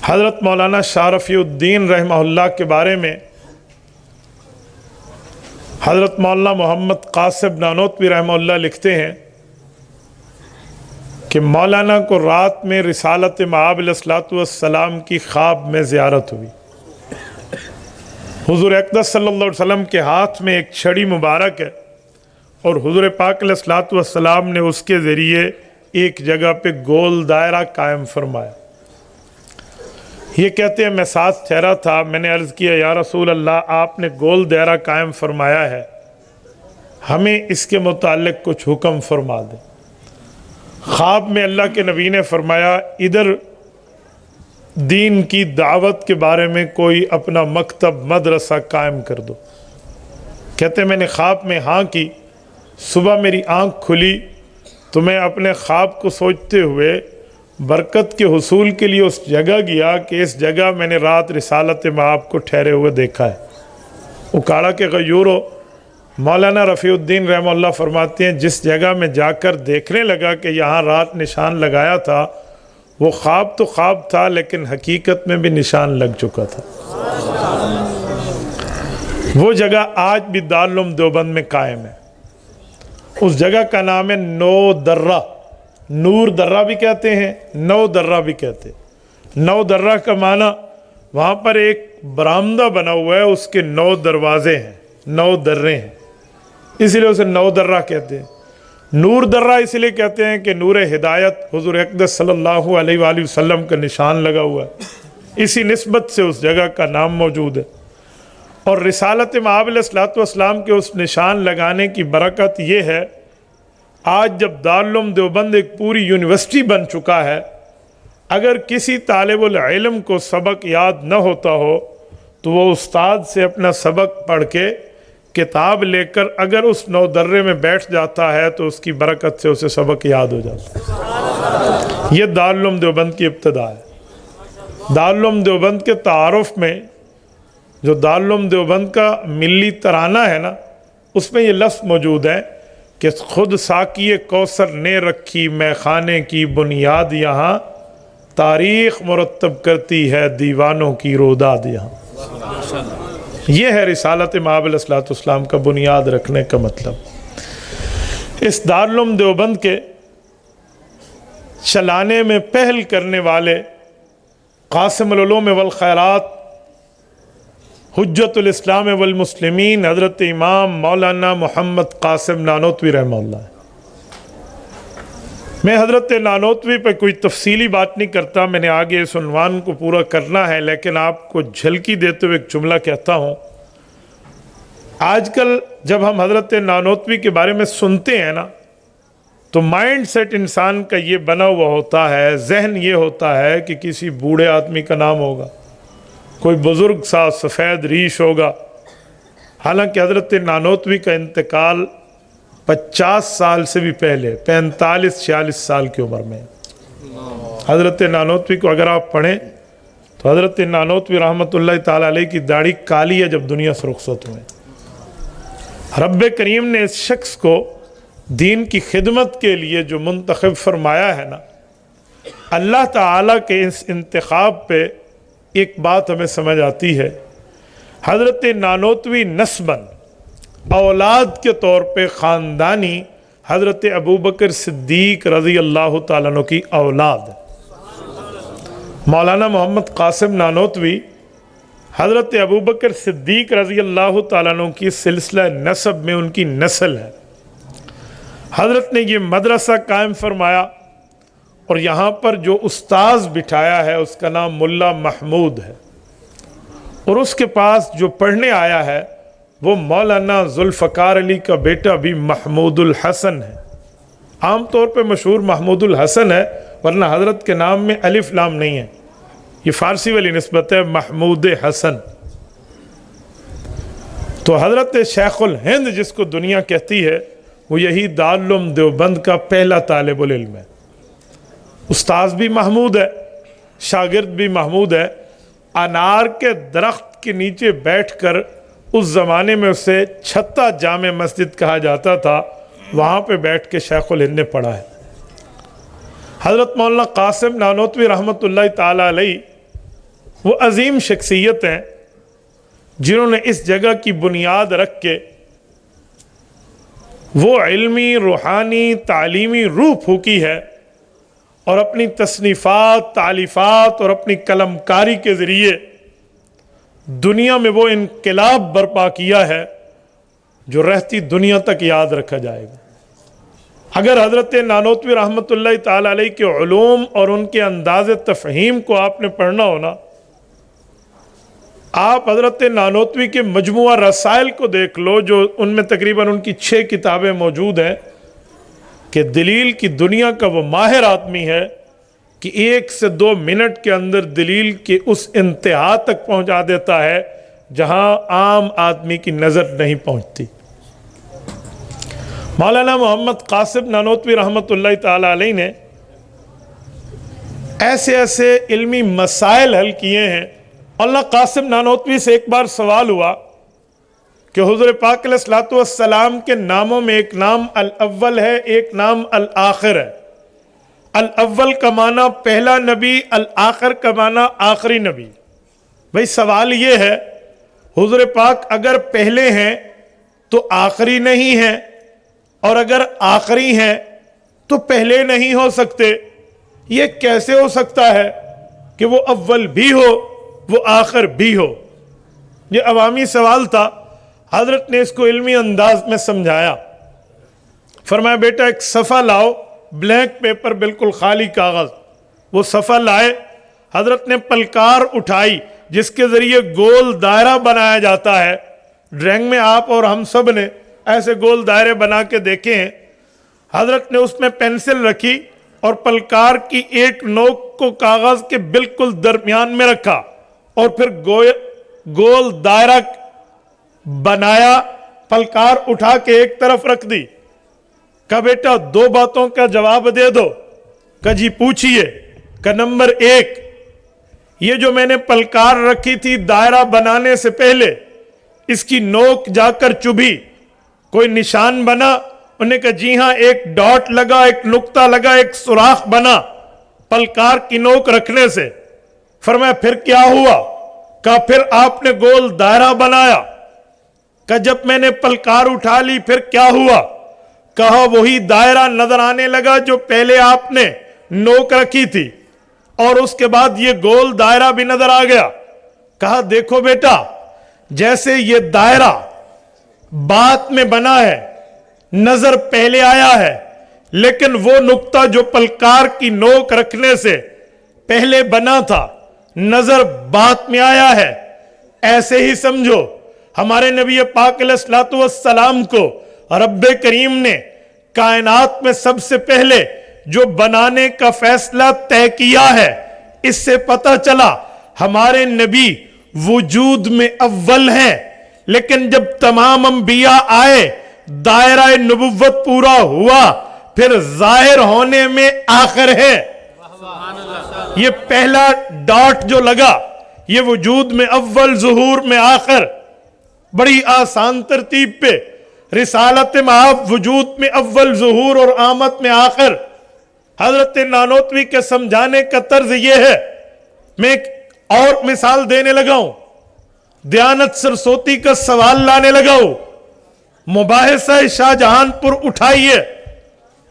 حضرت مولانا شاہ رفیع الدین رحمہ اللہ کے بارے میں حضرت مولانا محمد قاسم نانوتوی رحمہ اللہ لکھتے ہیں کہ مولانا کو رات میں رسالت مآب علیہ الصلوۃ والسلام کی خواب میں زیارت ہوئی۔ حضور اقدس صلی اللہ علیہ وسلم کے ہاتھ میں ایک چھڑی مبارک ہے اور حضور پاک علیہ الصلوۃ والسلام نے اس کے ذریعے ایک جگہ پہ گول دائرہ قائم فرمایا۔ یہ کہتے ہیں میں ساتھ ٹھہرا تھا، میں نے عرض کیا یا رسول اللہ آپ نے گول دائرہ قائم فرمایا ہے، ہمیں اس کے متعلق کچھ حکم فرما دیں۔ خواب میں اللہ کے نبی نے فرمایا ادھر دین کی دعوت کے بارے میں کوئی اپنا مکتب مدرسہ قائم کر دو۔ کہتے ہیں میں نے خواب میں ہاں کی، صبح میری آنکھ کھلی تو میں اپنے خواب کو سوچتے ہوئے برکت کے حصول کے لیے اس جگہ گیا کہ اس جگہ میں نے رات رسالت مآب کو ٹھہرے ہوئے دیکھا ہے۔ اکاڑا کے غیورو مولانا رفیع الدین رحمہ اللہ فرماتے ہیں جس جگہ میں جا کر دیکھنے لگا کہ یہاں رات نشان لگایا تھا، وہ خواب تو خواب تھا لیکن حقیقت میں بھی نشان لگ چکا تھا۔ وہ جگہ آج بھی دارالعلوم دیوبند میں قائم ہے۔ اس جگہ کا نام ہے نو درہ، نور درہ بھی کہتے ہیں، نو درہ بھی کہتے ہیں۔ نو درہ کا معنی وہاں پر ایک برآمدہ بنا ہوا ہے، اس کے 9 دروازے ہیں، 9 درے ہیں، اسی لیے اسے نو درہ کہتے ہیں۔ نور درہ اس لیے کہتے ہیں کہ نور ہدایت حضور اقدس صلی اللہ علیہ وآلہ وسلم کا نشان لگا ہوا ہے، اسی نسبت سے اس جگہ کا نام موجود ہے۔ اور رسالت مآب علیہ الصلوۃ والسلام کے اس نشان لگانے کی برکت یہ ہے آج جب دارالعلوم دیوبند ایک پوری یونیورسٹی بن چکا ہے، اگر کسی طالب العلم کو سبق یاد نہ ہوتا ہو تو وہ استاد سے اپنا سبق پڑھ کے کتاب لے کر اگر اس 9 درے میں بیٹھ جاتا ہے تو اس کی برکت سے اسے سبق یاد ہو جاتا ہے۔ یہ دارالعلوم دیوبند کی ابتدا ہے۔ دارالعلوم دیوبند کے تعارف میں جو دارالعلوم دیوبند کا ملی ترانہ ہے نا، اس میں یہ لفظ موجود ہے کہ خود ساقی کوثر نے رکھی میخانے کی بنیاد یہاں، تاریخ مرتب کرتی ہے دیوانوں کی روداد یہاں۔ یہ ہے رسالت مآب علیہ الصلوۃ والسلام کا بنیاد رکھنے کا مطلب۔ اس دارالعلوم دیوبند کے چلانے میں پہل کرنے والے قاسم العلوم والخیرات حجت الاسلام والمسلمین حضرت امام مولانا محمد قاسم نانوتوی رحمہ اللہ۔ میں حضرت نانوتوی پہ کوئی تفصیلی بات نہیں کرتا، میں نے آگے اس عنوان کو پورا کرنا ہے، لیکن آپ کو جھلکی دیتے ہوئے ایک جملہ کہتا ہوں۔ آج کل جب ہم حضرت نانوتوی کے بارے میں سنتے ہیں نا تو مائنڈ سیٹ انسان کا یہ بنا ہوا ہوتا ہے، ذہن یہ ہوتا ہے کہ کسی بوڑھے آدمی کا نام ہوگا، کوئی بزرگ سا سفید ریش ہوگا، حالانکہ حضرت نانوتوی کا انتقال 50 سال سے بھی پہلے 45-46 سال کی عمر میں۔ حضرت نانوتوی کو اگر آپ پڑھیں تو حضرت نانوتوی رحمۃ اللہ تعالیٰ علیہ کی داڑھی کالی ہے جب دنیا سے رخصت ہوئے۔ رب کریم نے اس شخص کو دین کی خدمت کے لیے جو منتخب فرمایا ہے نا، اللہ تعالیٰ کے اس انتخاب پہ ایک بات ہمیں سمجھ آتی ہے۔ حضرت نانوتوی نسباً اولاد کے طور پہ خاندانی حضرت ابوبکر صدیق رضی اللہ تعالیٰ عنہ کی اولاد۔ مولانا محمد قاسم نانوتوی حضرت ابوبکر صدیق رضی اللہ تعالیٰ عنہ کی سلسلہ نسب میں ان کی نسل ہے۔ حضرت نے یہ مدرسہ قائم فرمایا اور یہاں پر جو استاذ بٹھایا ہے اس کا نام ملا محمود ہے، اور اس کے پاس جو پڑھنے آیا ہے وہ مولانا ذوالفقار علی کا بیٹا بھی محمود الحسن ہے۔ عام طور پہ مشہور محمود الحسن ہے، ورنہ حضرت کے نام میں الف لام نہیں ہے، یہ فارسی والی نسبت ہے محمود حسن۔ تو حضرت شیخ الہند جس کو دنیا کہتی ہے وہ یہی دارالعلوم دیوبند کا پہلا طالب العلم ہے۔ استاذ بھی محمود ہے، شاگرد بھی محمود ہے۔ انار کے درخت کے نیچے بیٹھ کر اس زمانے میں اسے چھتا جامع مسجد کہا جاتا تھا، وہاں پہ بیٹھ کے شیخ الہند نے پڑھا ہے۔ حضرت مولانا قاسم نانوتوی رحمۃ اللہ تعالیٰ علیہ وہ عظیم شخصیت ہیں جنہوں نے اس جگہ کی بنیاد رکھ کے وہ علمی روحانی تعلیمی روح پھونکی ہے اور اپنی تصنیفات تالیفات اور اپنی قلم کاری کے ذریعے دنیا میں وہ انقلاب برپا کیا ہے جو رہتی دنیا تک یاد رکھا جائے گا۔ اگر حضرت نانوتوی رحمۃ اللہ تعالی علیہ کے علوم اور ان کے انداز تفہیم کو آپ نے پڑھنا ہونا، آپ حضرت نانوتوی کے مجموعہ رسائل کو دیکھ لو، جو ان میں تقریباً ان کی 6 کتابیں موجود ہیں، کہ دلیل کی دنیا کا وہ ماہر آدمی ہے کہ 1 سے 2 منٹ کے اندر دلیل کے اس انتہا تک پہنچا دیتا ہے جہاں عام آدمی کی نظر نہیں پہنچتی۔ مولانا محمد قاسم نانوتوی رحمۃ اللہ تعالی علیہ نے ایسے ایسے علمی مسائل حل کیے ہیں۔ مولانا قاسم نانوتوی سے ایک بار سوال ہوا کہ حضور پاک علیہ الصلوۃ والسلام کے ناموں میں ایک نام الاول ہے، ایک نام الآخر ہے۔ الاول کا معنی پہلا نبی، الآخر کا معنی آخری نبی۔ بھئی سوال یہ ہے، حضور پاک اگر پہلے ہیں تو آخری نہیں ہیں، اور اگر آخری ہیں تو پہلے نہیں ہو سکتے، یہ کیسے ہو سکتا ہے کہ وہ اول بھی ہو وہ آخر بھی ہو؟ یہ عوامی سوال تھا۔ حضرت نے اس کو علمی انداز میں سمجھایا، فرمایا بیٹا ایک صفحہ لاؤ، بلینک پیپر، بالکل خالی کاغذ۔ وہ صفحہ لائے، حضرت نے پلکار اٹھائی جس کے ذریعے گول دائرہ بنایا جاتا ہے۔ ڈرائنگ میں آپ اور ہم سب نے ایسے گول دائرے بنا کے دیکھے ہیں۔ حضرت نے اس میں پینسل رکھی اور پلکار کی ایک نوک کو کاغذ کے بالکل درمیان میں رکھا اور پھر گول دائرہ بنایا، پلکار اٹھا کے ایک طرف رکھ دی۔ کہا بیٹا 2 باتوں کا جواب دے دو۔ کہا جی پوچھئے۔ کہا نمبر 1، یہ جو میں نے پلکار رکھی تھی دائرہ بنانے سے پہلے، اس کی نوک جا کر چبھی، کوئی نشان بنا؟ انہوں نے کہا جی ہاں، ایک ڈاٹ لگا، ایک نقطہ لگا، ایک سوراخ بنا پلکار کی نوک رکھنے سے۔ فرمایا پھر کیا ہوا؟ کہا پھر آپ نے گول دائرہ بنایا۔ کہ جب میں نے پلکار اٹھا لی پھر کیا ہوا؟ کہا وہی دائرہ نظر آنے لگا جو پہلے آپ نے نوک رکھی تھی، اور اس کے بعد یہ گول دائرہ بھی نظر آ گیا۔ کہا دیکھو بیٹا، جیسے یہ دائرہ بات میں بنا ہے، نظر پہلے آیا ہے، لیکن وہ نقطہ جو پلکار کی نوک رکھنے سے پہلے بنا تھا، نظر بات میں آیا ہے۔ ایسے ہی سمجھو ہمارے نبی پاک علیہ الصلوۃ والسلام کو رب کریم نے کائنات میں سب سے پہلے جو بنانے کا فیصلہ طے کیا ہے، اس سے پتہ چلا ہمارے نبی وجود میں اول ہیں، لیکن جب تمام انبیاء آئے، دائرہ نبوت پورا ہوا، پھر ظاہر ہونے میں آخر ہے۔ یہ پہلا ڈاٹ جو لگا، یہ وجود میں اول، ظہور میں آخر۔ بڑی آسان ترتیب پہ رسالت مآب وجود میں اول، ظہور اور آمد میں آخر۔ حضرت نانوتوی کے سمجھانے کا طرز یہ ہے۔ میں ایک اور مثال دینے لگا ہوں، دیانت سرسوتی کا سوال لانے لگا ہوں، مباحثہ شاہ جہان پور اٹھائیے۔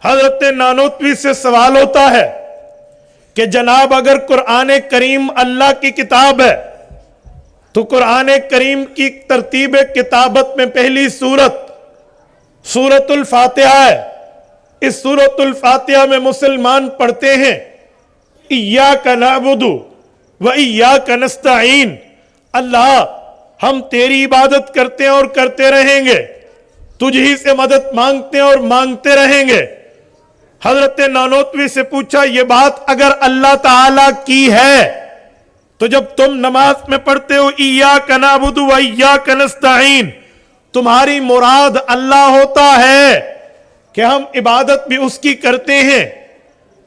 حضرت نانوتوی سے سوال ہوتا ہے کہ جناب اگر قرآن کریم اللہ کی کتاب ہے تو قرآن کریم کی ترتیب کتابت میں پہلی سورت الفاتحہ ہے۔ اس سورت الفاتحہ میں مسلمان پڑھتے ہیں ایاک نعبد و ایاک نستعین، اللہ ہم تیری عبادت کرتے ہیں اور کرتے رہیں گے، تجھ ہی سے مدد مانگتے ہیں اور مانگتے رہیں گے۔ حضرت نانوتوی سے پوچھا یہ بات اگر اللہ تعالیٰ کی ہے تو جب تم نماز میں پڑھتے ہو ایاک نعبد و ایاک نستعین، تمہاری مراد اللہ ہوتا ہے کہ ہم عبادت بھی اس کی کرتے ہیں،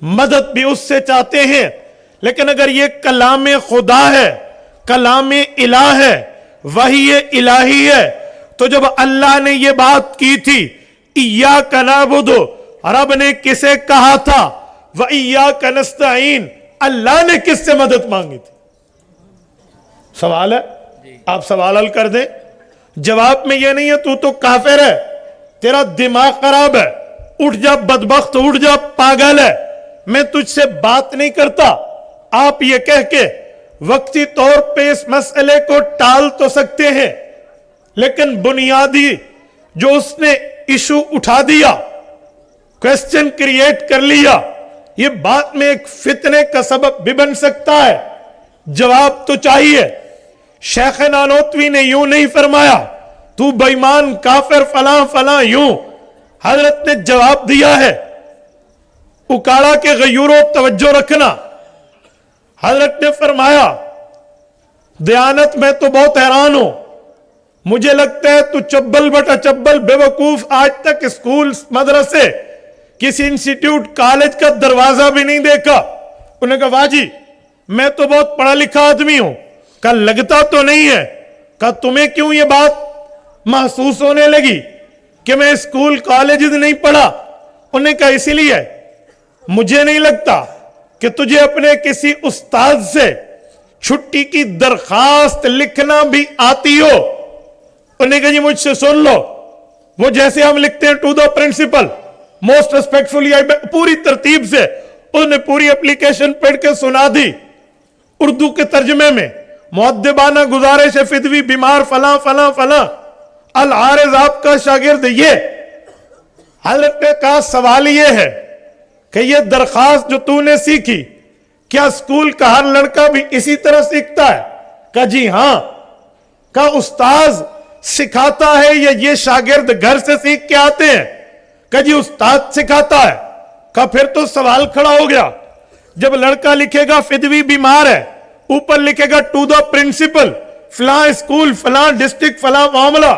مدد بھی اس سے چاہتے ہیں، لیکن اگر یہ کلام خدا ہے، کلام الہ ہے، وحی الہی ہے، تو جب اللہ نے یہ بات کی تھی ایاک نعبد، رب نے کسے کہا تھا؟ وَإِيَّاكَ نَسْتَعِينَ، اللہ نے کس سے مدد مانگی تھی؟ سوال ہے, آپ سوال حل کر دیں. جواب میں یہ نہیں ہے تو کافر ہے, تیرا دماغ خراب ہے, اٹھ جا بدبخت, اٹھ جا پاگل ہے, میں تجھ سے بات نہیں کرتا. آپ یہ کہہ کے وقتی طور پہ اس مسئلے کو ٹال تو سکتے ہیں, لیکن بنیادی جو اس نے ایشو اٹھا دیا, کویسچن کریٹ کر لیا, یہ بات میں ایک فتنے کا سبب بھی بن سکتا ہے. جواب تو چاہیے. شیخ نانوتوی نے یوں نہیں فرمایا تو بے ایمان کافر فلاں فلاں, یوں حضرت نے جواب دیا ہے. اکاڑا کے غیوروں توجہ رکھنا. حضرت نے فرمایا دیانت میں تو بہت حیران ہوں, مجھے لگتا ہے تو چبل بٹا چبل بے وقوف, آج تک اسکول مدرسے کسی انسٹیٹیوٹ کالج کا دروازہ بھی نہیں دیکھا. انہوں نے کہا واہ جی میں تو بہت پڑھا لکھا آدمی ہوں. کہا لگتا تو نہیں ہے. کہا تمہیں کیوں یہ بات محسوس ہونے لگی کہ میں اسکول کالجز نہیں پڑھا؟ انہوں نے کہا اسی لیے مجھے نہیں لگتا کہ تجھے اپنے کسی استاد سے چھٹی کی درخواست لکھنا بھی آتی ہو. انہوں نے کہا جی مجھ سے سن لو, وہ جیسے ہم لکھتے ہیں to the principal most respectfully, پوری ترتیب سے انہوں نے پوری اپلیکیشن پڑھ کے سنا دی اردو کے ترجمے میں. مؤدبانہ گزارش فدوی بیمار فلاں فلاں فلاں, العارض آپ کا شاگرد یہ. حضرت نے کہا سوال یہ ہے کہ یہ درخواست جو تو نے سیکھی کیا اسکول کا ہر لڑکا بھی اسی طرح سیکھتا ہے؟ کہا جی ہاں. کہا استاذ سکھاتا ہے یا یہ شاگرد گھر سے سیکھ کے آتے ہیں؟ کہا جی استاد سکھاتا ہے. کہا پھر تو سوال کھڑا ہو گیا, جب لڑکا لکھے گا فدوی بیمار ہے, اوپر لکھے گا ٹو دا پرنسپل فلاں اسکول فلاں ڈسٹرکٹ فلاں معاملہ,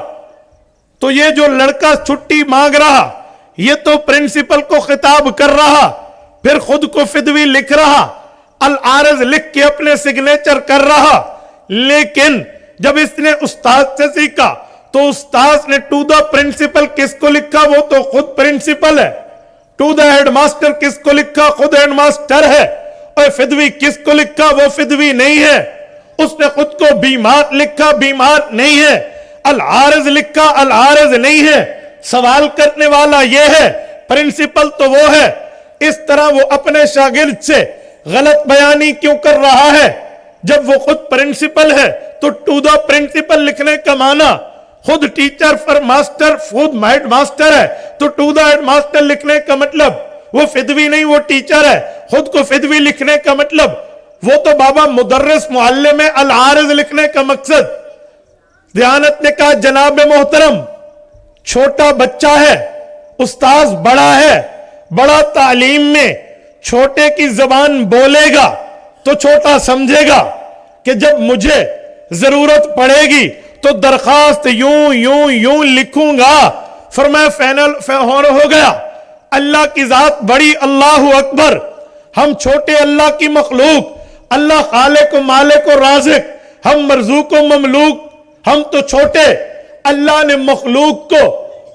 تو یہ جو لڑکا چھٹی مانگ رہا یہ تو پرنسپل کو خطاب کر رہا, پھر خود کو فدوی لکھ رہا, العارض لکھ کے اپنے سگنیچر کر رہا. لیکن جب اس نے استاد سے سیکھا تو استاد نے ٹو دا پرنسپل کس کو لکھا؟ وہ تو خود پرنسپل ہے. ٹو دا ہیڈ ماسٹر کس کو لکھا؟ خود ہیڈ ماسٹر ہے. اور فدوی کس کو لکھا؟ وہ فدوی نہیں ہے. اس نے خود کو بیمار لکھا, بیمار نہیں ہے. العارض لکھا, العارض نہیں ہے. سوال کرنے والا یہ ہے, پرنسپل تو وہ ہے. اس طرح وہ اپنے شاگرد سے غلط بیانی کیوں کر رہا ہے؟ جب وہ خود پرنسپل ہے تو ٹو دا پرنسپل لکھنے کا معنی خود ٹیچر فر ماسٹر, خود ہیڈ ماسٹر ہے تو ٹو دا ہیڈ ماسٹر لکھنے کا مطلب وہ فدوی نہیں, وہ ٹیچر ہے. خود کو فدوی لکھنے کا مطلب وہ تو بابا مدرس معلم ہے. العارض لکھنے کا مقصد. دیانت نے کہا جناب محترم چھوٹا بچہ ہے, استاذ بڑا ہے, بڑا تعلیم میں چھوٹے کی زبان بولے گا تو چھوٹا سمجھے گا کہ جب مجھے ضرورت پڑے گی تو درخواست یوں یوں یوں لکھوں گا. فرمایا فائنل ہو گیا. اللہ کی ذات بڑی, اللہ اکبر. ہم چھوٹے اللہ کی مخلوق, اللہ خالق و مالک و رازق, ہم مرزوق و مملوک, ہم تو چھوٹے. اللہ نے مخلوق کو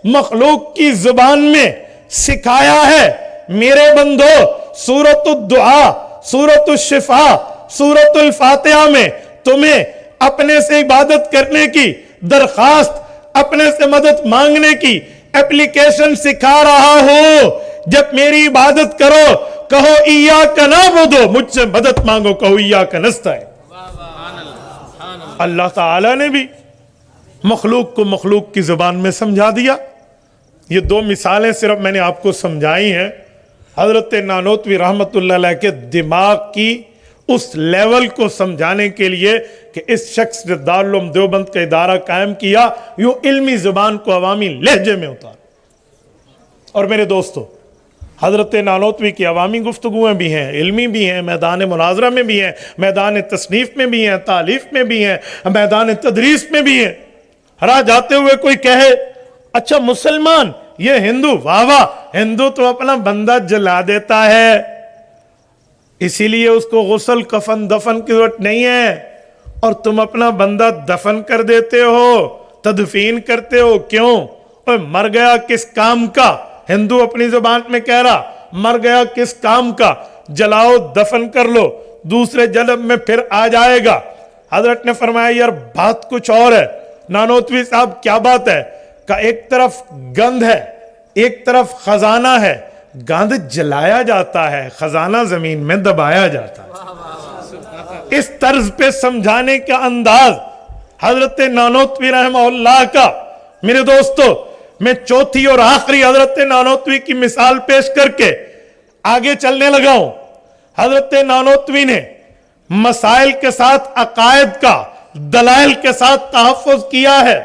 مخلوق کی زبان میں سکھایا ہے. میرے بندو سورۃ الدعاء, سورۃ الشفاء, سورۃ الفاتحہ میں تمہیں اپنے سے عبادت کرنے کی درخواست, اپنے سے مدد مانگنے کی اپلیکیشن سکھا رہا ہو. جب میری عبادت کرو کہو ایاک نعبد, مجھ سے مدد مانگو کہو ایاک نستعین. اللہ تعالیٰ نے بھی مخلوق کو مخلوق کی زبان میں سمجھا دیا. یہ دو مثالیں صرف میں نے آپ کو سمجھائی ہیں حضرت نانوتوی رحمت اللہ علیہ کے دماغ کی اس لیول کو سمجھانے کے لیے کہ اس شخص نے دارالعلوم دیوبند کا ادارہ قائم کیا, یوں علمی زبان کو عوامی لہجے میں اتار. اور میرے دوستو حضرت نانوتوی کی عوامی گفتگویں بھی ہیں, علمی بھی ہیں, میدان مناظرہ میں بھی ہیں, میدان تصنیف میں بھی ہیں, تالیف میں بھی ہیں, میدان تدریس میں بھی ہیں. ہرا جاتے ہوئے کوئی کہے اچھا مسلمان یہ ہندو, واہ واہ, ہندو تو اپنا بندہ جلا دیتا ہے اسی لیے اس کو غسل کفن دفن کی ضرورت نہیں ہے, اور تم اپنا بندہ دفن کر دیتے ہو, تدفین کرتے ہو. کیوں؟ اوہ مر گیا کس کام کا؟ ہندو اپنی زبان میں کہہ رہا مر گیا کس کام کا, جلاؤ دفن کر لو, دوسرے جنم میں پھر آ جائے گا. हजरत ने फरमाया यार बात कुछ और है। नानोतवी साहब क्या बात है? का एक तरफ गंध है, एक तरफ खजाना है। गंध जलाया जाता है, खजाना जमीन में दबाया जाता है। इस तर्ज पे समझाने का अंदाज हजरत नानोतवी रहमहुल्लाह का। मेरे दोस्तों, मैं चौथी और आखिरी हजरत नानोतवी की मिसाल पेश करके आगे चलने लगा हूं। हजरत नानोतवी ने मसाइल के साथ अकायद का, दलाइल के साथ तहफ़्फ़ुज़ किया है।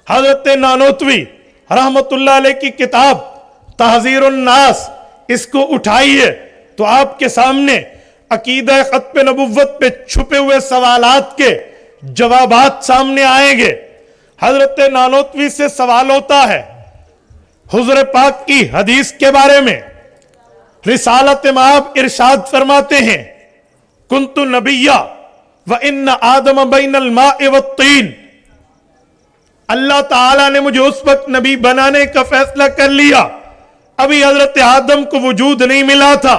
हजरत नानोतवी रहमतुल्लाह अलैह की किताब तहज़ीरुन नास, इसको उठाइए तो आपके सामने अकीदा खत्म नबुव्वत पे छुपे हुए सवालात के जवाबात सामने आएंगे। हजरत नानोतवी से सवाल होता है हुज़ूर पाक की हदीस के बारे में। रिसालत माब इरशाद फरमाते हैं कुन्तु नबिय्या व इन्न आदम बैनल माए वत्तीन। अल्लाह ताला ने मुझे उस वक्त नबी बनाने का फैसला कर लिया, अभी हजरत आदम को वजूद नहीं मिला था।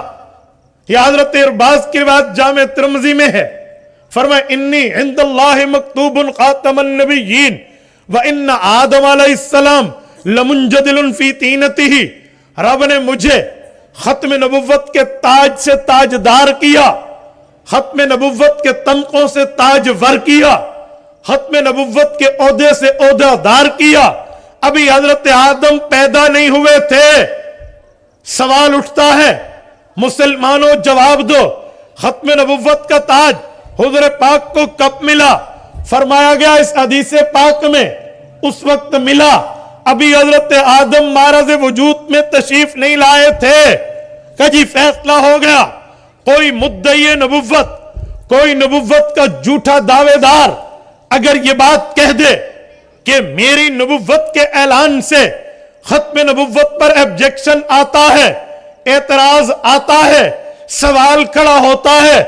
यह हजरत अरबाज की बात जामे तिरमिज़ी में है। फरमाए इन्नी इंदल्लाहि मक्तूबुन खातमन नबिय्यीन व इन्न आदम अलैहिस्सलाम लमुंजदिलुन फी तीनतिही। रब ने मुझे खत्म नबुव्वत के ताज से ताजदार किया, खत्म नबुव्वत के तमकों से ताजवर किया, खत्म नबुव्वत के ओहदे से ओहदेदार किया। अभी हजरत आदम पैदा नहीं हुए थे। सवाल उठता है मुसलमानों जवाब दो, खत्म नबुव्वत का ताज हुज़ूर पाक को कब मिला? फरमाया गया इस हदीस पाक में उस वक्त मिला अभी हजरत आदम मारज़ वजूद में तशरीफ नहीं लाए थे। कजी फैसला हो गया, कोई मुद्दई नबुव्वत, कोई नबुव्वत का झूठा दावेदार अगर ये बात कह दे कि मेरी नबुव्वत के ऐलान से खत्म नबुव्वत पर ऑब्जेक्शन आता है, एतराज आता है, सवाल खड़ा होता है,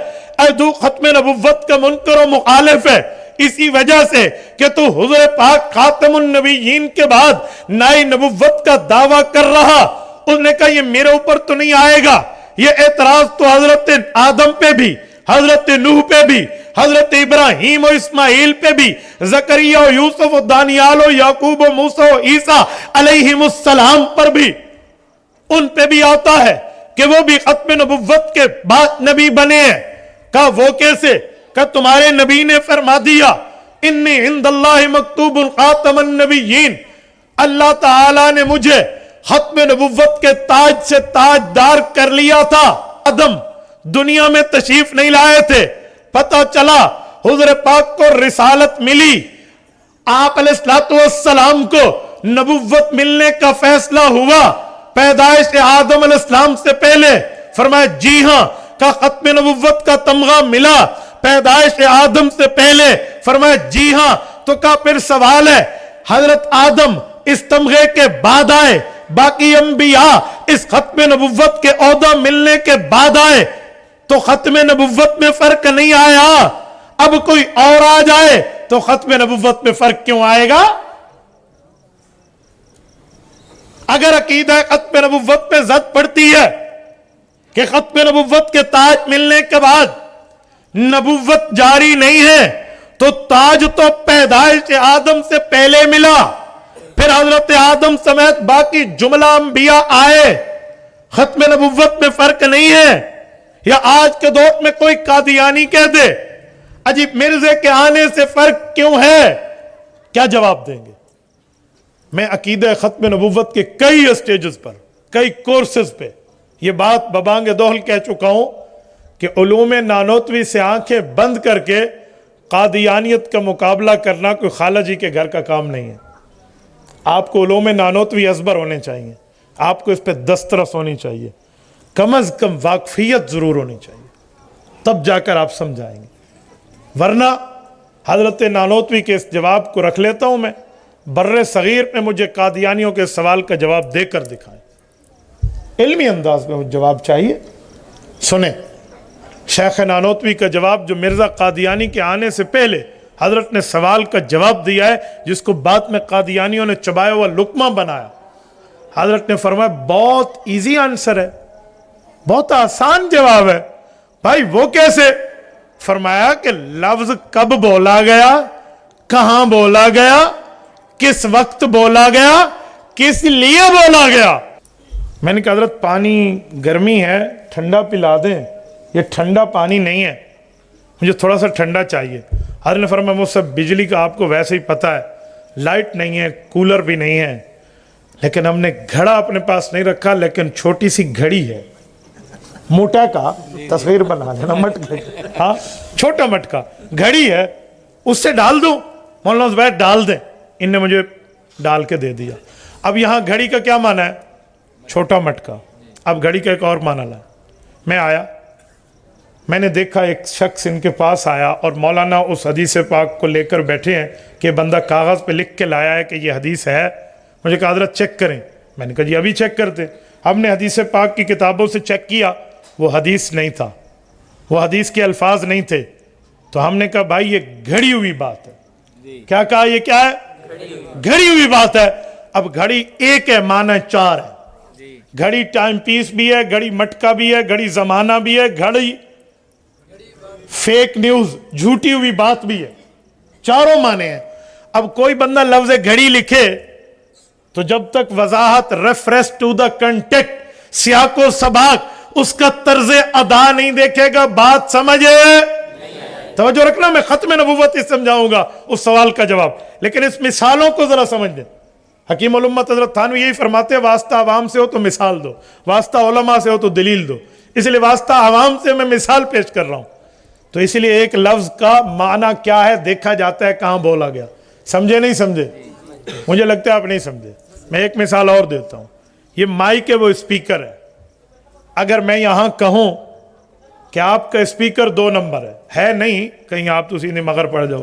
तू खत्म नबुव्वत का मुनकर और मुखालिफ है इसी वजह से कि तू हुज़ूर पाक खातमुन नबिय्यीन के बाद नई नबुव्वत का दावा कर रहा। उसने कहा ये मेरे ऊपर तो नहीं आएगा, ये एतराज तो हजरत आदम पे भी, हजरत नूह पे भी, हजरत इब्राहीम और इस्माइल पे भी, ज़करिया और यूसुफ और दानियाल और याकूब और मूसा और ईसा अलैहिमुस्सलाम पर भी, उन पे भी आता है कि वो भी खत्म नबुव्वत के बाद नबी बने हैं। कहा वो कैसे? कहा तुम्हारे नबी ने फरमा दिया इन्नी इंदल्लाहि मक्तूबुन खातमन नबिय्यीन। अल्लाह ताला ने मुझे खत्म नबुव्वत के ताज से ताजदार कर लिया था। आदम दुनिया में तशरीफ नहीं लाए थे, पता चला हुज़ूर पाक को रिसालत मिली, आप अलैहिस्सलाम को नबुव्वत मिलने का फैसला हुआ पैदाइश आदम अलैहिस्सलाम से पहले। फरमाया जी हां। का खत्म नबुव्वत का तमगा मिला पैदाइश आदम से पहले? फरमाया जी हां। तो का फिर सवाल है हजरत आदम इस तमगे के बाद आए, बाकी अंबिया इस खत्म नबुव्वत के ओहदा मिलने के बाद आए, तो खत्म नबुव्वत में फर्क नहीं आया। अब कोई और आ जाए तो खत्म नबुव्वत में फर्क क्यों आएगा? अगर अकीदा खत्म नबुव्वत पे जद पड़ती है कि खत्म नबुव्वत के ताज मिलने के बाद नबुव्वत जारी नहीं है, तो ताज तो पैदाइश आदम से पहले मिला, फिर हजरत आदम समेत बाकी जुमला अंबिया आए, खत्म नबुव्वत में फर्क नहीं है। या आज के दौर में कोई कादियानी कह दे अजीब मिर्जे के आने से फर्क क्यों है, क्या जवाब देंगे? मैं अकीदा खत्म नबुव्वत के कई स्टेजेस पर, कई कोर्सेज पे ये बात बबांग दोहल कह चुका हूं कि उलूम नानोतवी से आंखें बंद करके कादियानियत का मुकाबला करना कोई खाला जी के घर का काम नहीं है। आपको उलूम नानोतवी असबर होने चाहिए, आपको इस पर दस्तरस होनी चाहिए, कम अज कम वाकफियत जरूर होनी चाहिए, तब जाकर आप समझाएंगे। वरना हजरत नानोतवी के इस जवाब को रख लेता हूं मैं, बर्रे सगीर में मुझे कादियानियों के सवाल का जवाब देकर दिखाएं, इल्मी अंदाज में मुझे जवाब चाहिए। सुने शेख नानोतवी का जवाब जो मिर्जा कादियानी के आने से पहले हजरत ने सवाल का जवाब दिया है, जिसको बाद में कादियानियों ने चबाया हुआ लुकमा बनाया। हजरत ने फरमाया बहुत इजी आंसर है, बहुत आसान जवाब है। भाई वो कैसे? فرمایا کہ لفظ کب بولا گیا, کہاں بولا گیا, کس وقت بولا گیا, کس لیے بولا گیا. میں نے کہا حضرت پانی گرمی ہے, ٹھنڈا پلا دیں. یہ ٹھنڈا پانی نہیں ہے, مجھے تھوڑا سا ٹھنڈا چاہیے. حضرت نے فرمایا مجھ سے بجلی کا آپ کو ویسے ہی پتہ ہے, لائٹ نہیں ہے, کولر بھی نہیں ہے, لیکن ہم نے گھڑا اپنے پاس نہیں رکھا, لیکن چھوٹی سی گھڑی ہے, موٹا کا تصویر بنا لینا, مٹکے, ہاں چھوٹا مٹکا گھڑی ہے, اس سے ڈال دوں. مولانا زبیر ڈال دیں. ان نے مجھے ڈال کے دے دیا. اب یہاں گھڑی کا کیا معنی ہے؟ چھوٹا مٹکا. اب گھڑی کا ایک اور معنی لائے. میں آیا, میں نے دیکھا ایک شخص ان کے پاس آیا اور مولانا اس حدیث پاک کو لے کر بیٹھے ہیں کہ بندہ کاغذ پہ لکھ کے لایا ہے کہ یہ حدیث ہے. مجھے کہا حضرت چیک کریں. میں نے کہا جی ابھی چیک کرتے. ہم نے حدیث پاک کی کتابوں سے چیک کیا, وہ حدیث نہیں تھا, وہ حدیث کے الفاظ نہیں تھے. تو ہم نے کہا بھائی یہ گھڑی ہوئی بات ہے. کیا کہا؟ یہ کیا ہے؟ گھڑی ہوئی بات ہے. اب گھڑی ایک ہے, معنی چار ہے. گھڑی ٹائم پیس بھی ہے, گھڑی مٹکا بھی ہے, گھڑی زمانہ بھی ہے, گھڑی فیک نیوز جھوٹی ہوئی بات بھی ہے. چاروں معنی ہیں. اب کوئی بندہ لفظ گھڑی لکھے تو جب تک وضاحت ریفرنس ٹو دا کنٹیکٹ, سیاق و سباق, اس کا طرز ادا نہیں دیکھے گا, بات سمجھے. توجہ رکھنا, میں ختم نبوت ہی سمجھاؤں گا اس سوال کا جواب, لیکن اس مثالوں کو ذرا سمجھ دیں. حکیم الامت حضرت تھانوی یہی فرماتے ہیں واسطہ عوام سے ہو تو مثال دو, واسطہ علماء سے ہو تو دلیل دو. اس لیے واسطہ عوام سے میں مثال پیش کر رہا ہوں. تو اس لیے ایک لفظ کا معنی کیا ہے دیکھا جاتا ہے کہاں بولا گیا. سمجھے نہیں سمجھے؟ مجھے لگتا ہے آپ نہیں سمجھے. میں ایک مثال اور دیتا ہوں. یہ مائک ہے, وہ اسپیکر ہے. اگر میں یہاں کہوں کہ آپ کا اسپیکر 2 نمبر ہے نہیں, کہیں آپ تو سیدھے مگر پڑ جاؤ,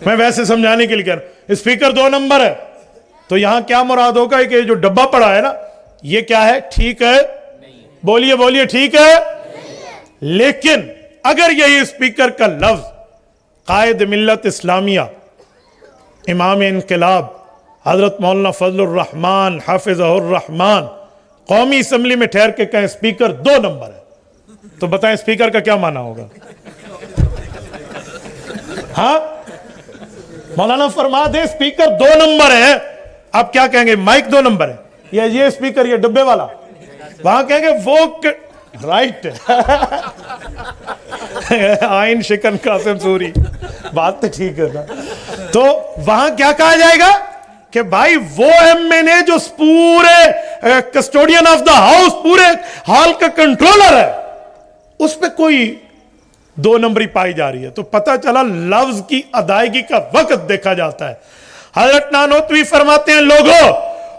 میں ویسے سمجھانے کے لیے کہہ رہا ہوں اسپیکر 2 نمبر ہے, تو یہاں کیا مراد ہوگا کہ جو ڈبہ پڑا ہے نا یہ کیا ہے؟ ٹھیک ہے. بولیے بولیے, ٹھیک ہے. لیکن اگر یہی اسپیکر کا لفظ قائد ملت اسلامیہ امام انقلاب حضرت مولانا فضل الرحمان حافظہ الرحمان قومی اسمبلی میں ٹھہر کے کہیں اسپیکر 2 نمبر ہے, تو بتائیں اسپیکر کا کیا معنی ہوگا؟ ہاں مولانا فرما دے اسپیکر 2 نمبر ہے, آپ کیا کہیں گے؟ مائک 2 نمبر ہے, یا یہ اسپیکر یہ ڈبے والا, وہاں کہیں گے وہ رائٹ آئین شکن قاسم سوری, بات تو ٹھیک ہے نا. تو وہاں کیا کہا جائے گا کہ بھائی وہ ایم این اے جو پورے کسٹوڈین آف دا ہاؤس, پورے ہال کا کنٹرولر ہے, اس پہ کوئی 2 نمبری پائی جا رہی ہے. تو پتہ چلا لفظ کی ادائیگی کا وقت دیکھا جاتا ہے. حضرت نانوتوی فرماتے ہیں لوگوں,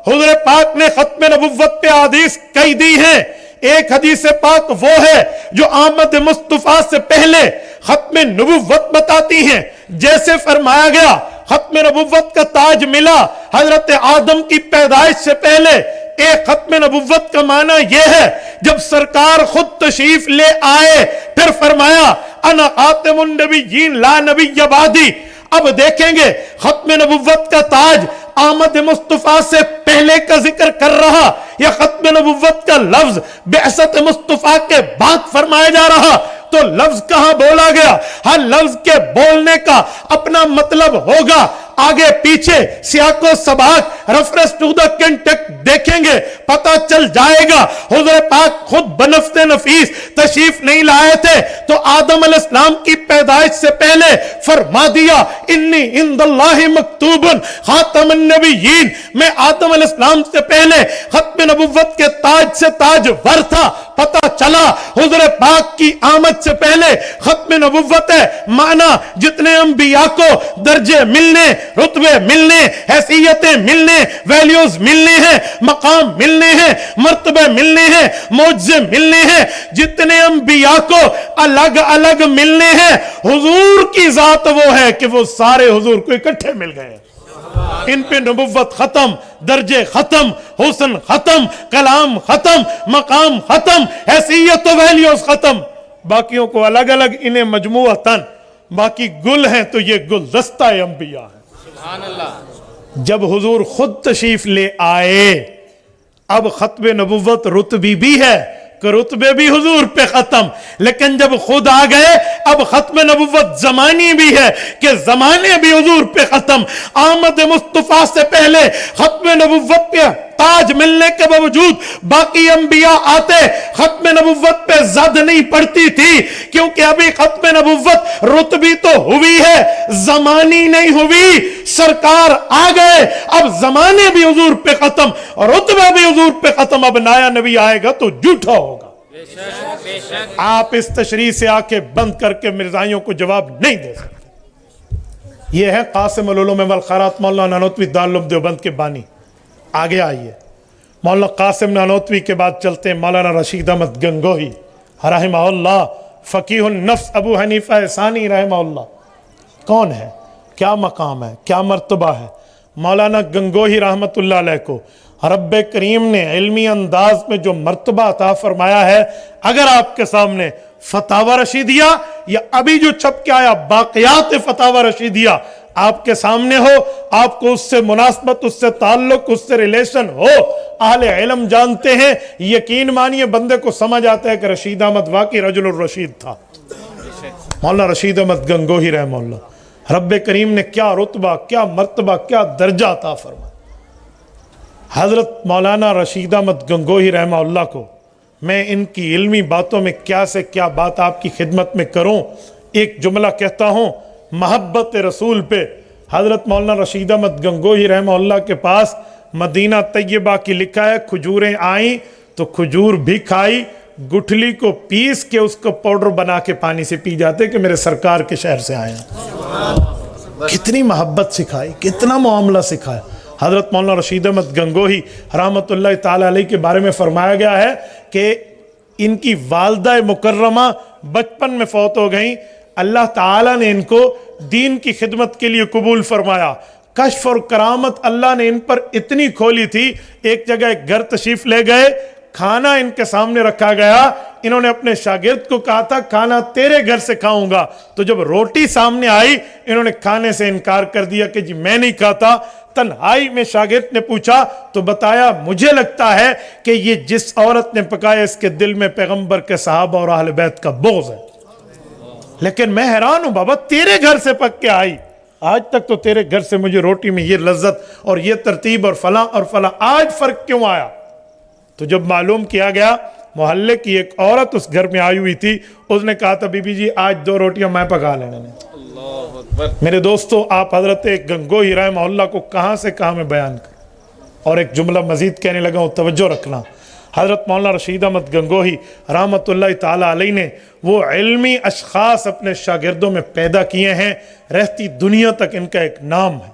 حضور پاک نے ختم نبوت پہ حدیث کئی دی ہیں. ایک حدیث پاک وہ ہے جو آمد مصطفیٰ سے پہلے ختم نبوت بتاتی ہیں. جیسے فرمایا گیا ختم نبوت کا تاج ملا حضرت آدم کی پیدائش سے پہلے. ایک ختم نبوت کا معنی یہ ہے جب سرکار خود تشریف لے آئے, پھر فرمایا انا خاتم النبیین لا نبی بعدی. اب دیکھیں گے ختم نبوت کا تاج آمد مصطفیٰ سے پہلے کا ذکر کر رہا یا ختم نبوت کا لفظ بعثت مصطفیٰ کے بعد فرمایا جا رہا. تو لفظ کہاں بولا گیا؟ ہر لفظ کے بولنے کا اپنا مطلب ہوگا. آگے پیچھے سیاق و سباق ریفرنس ٹو دا کنٹیکٹ دیکھیں گے, پتہ چل جائے گا. حضور پاک خود بنفس نفیس تشریف نہیں لائے تھے, تو آدم علیہ السلام کی پیدائش سے پہلے فرما دیا انی عند اللہ مکتوب خاتم النبیین, میں آدم علیہ السلام سے پہلے ختم نبوت کے تاج سے تاج ور تھا. پتہ چلا حضور پاک کی آمد سے پہلے ختم نبوت ہے. معنی جتنے انبیاء کو درجے ملنے, رتبے ملنے, حیثیتیں ملنے, ویلیوز ملنے ہیں, مقام ملنے ہیں, مرتبے ملنے ہیں, معجزے ملنے ہیں, جتنے انبیاء کو الگ الگ ملنے ہیں, حضور کی ذات وہ ہے کہ وہ سارے حضور کو اکٹھے مل گئے. ان پہ نبوت ختم, درجے ختم, حسن ختم, کلام ختم, مقام ختم, حیثیت و ویلیوز ختم. باقیوں کو الگ الگ انہیں مجموعتاً, باقی گل ہیں تو یہ گلدستہ انبیاء ہے. سبحان اللہ. جب حضور خود تشریف لے آئے, اب ختم نبوت رتبی بھی ہے, कि रुतबे भी हुजूर पे खत्म, लेकिन जब खुद आ गए अब खत्म नबुव्वत जमानी भी है कि जमाने भी हुजूर पे खत्म। आमद मुस्तफा से पहले खत्म नबुव्वत पे ताज मिलने के बावजूद बाकी अंबिया आते, खत्म नबुव्वत पे ज़द नहीं पड़ती थी, क्योंकि अभी खत्म नबुव्वत रुतबी तो हुई है, जमानी नहीं हुई। सरकार आ गए, अब जमाने भी हुजूर पे खत्म और रुतबा भी हुजूर पे खत्म। अब नया नबी आएगा तो झूठा होगा। आप इस तशरीह से आके बंद करके मिर्जाइयों को जवाब नहीं दे सकते। ये है कासिम उल उलूम वल खैरात मौलाना नानोतवी दारुल उलूम देवबंद के बानी। आगे आइए, मौलाना कासिम नानोतवी के बाद चलते हैं मौलाना रशीद अहमद गंगोही रहमहुल्लाह, फकीहुन नफ्स अबू हनीफा सानी रहमहुल्लाह। कौन है, क्या मकाम है, क्या मर्तबा है। मौलाना गंगोही रहमतुल्लाह अलैह को रब्बे करीम ने इल्मी अंदाज में जो मर्तबा अता फरमाया है, अगर आपके सामने फतावा रशीदिया या अभी जो छप के आया बाक़ियात फतावा रशीदिया आपके सामने हो, आपको उससे मुनासबत, उससे ताल्लुक, उससे रिलेशन हो, अहले इल्म जानते हैं, यकीन मानिए बंदे को समझ आता है कि रशीद अहमद वाकई रजुलुर रशीद था। मौलाना रशीद अहमद गंगोही रहमहुल्लाह, रब्बे करीम ने क्या रुतबा, क्या मर्तबा, क्या दर्जा अता फरमाया। हजरत मौलाना रशीद अहमद गंगोही रहमहुल्लाह को मैं इनकी इल्मी बातों में क्या से क्या बात आपकी खिदमत में करूं। एक जुमला कहता हूं मोहब्बत रसूल पे। हजरत मौलाना रशीद अहमद गंगोही रहमहुल्लाह के पास मदीना तैयबा की लिखा है, खजूरें आई तो खजूर भी खाई, गुठली को पीस के उसको पाउडर बना के पानी से पी जाते कि मेरे सरकार के शहर से आए। कितनी मोहब्बत सिखाई, कितना मामला सिखाया। हजरत मौलाना रशीद अहमद गंगोही रहमतुल्लाह ताला अलैह के बारे में फरमाया गया है कि इनकी वालदा मुकर्रमा बचपन में फौत हो गई। अल्लाह ताला ने इनको दीन की खिदमत के लिए कबूल फरमाया। कश्फ और करामत अल्लाह ने इन पर इतनी खोली थी, एक जगह एक घर तशरीफ ले गए, खाना इनके सामने रखा गया, इन्होंने अपने शागिर्द को कहा था खाना तेरे घर से खाऊंगा, तो जब रोटी सामने आई इन्होंने खाने से इनकार कर दिया कि जी मैं नहीं खाता। तन्हाई में शागिर्द ने पूछा तो बताया मुझे लगता है कि ये जिस औरत ने पकाया इसके दिल में पैगंबर के सहाबा और अहले बैत का बोझ है, लेकिन मैं हैरान हूं बाबा तेरे घर से पक के आई, आज तक तो तेरे घर से मुझे रोटी में ये लज्जत और ये तरतीब और फला, आज फर्क क्यों आया। तो जब मालूम किया गया मोहल्ले की एक औरत उस घर में आई हुई थी, उसने कहा था बीबी जी आज 2 रोटियां मैं पका लेने। मेरे दोस्तों आप हजरत गंगोही रहमहुल्लाह को कहां से कहां में बयान कर। और एक जुमला मजीद कहने लगा हूं, तवज्जो रखना। हजरत मौलाना रशीद अहमद गंगोही रहमतुल्लाह ताला अलैह ने वो इल्मी अशखास अपने शागिर्दों में पैदा किए हैं, रहती दुनिया तक इनका एक नाम है।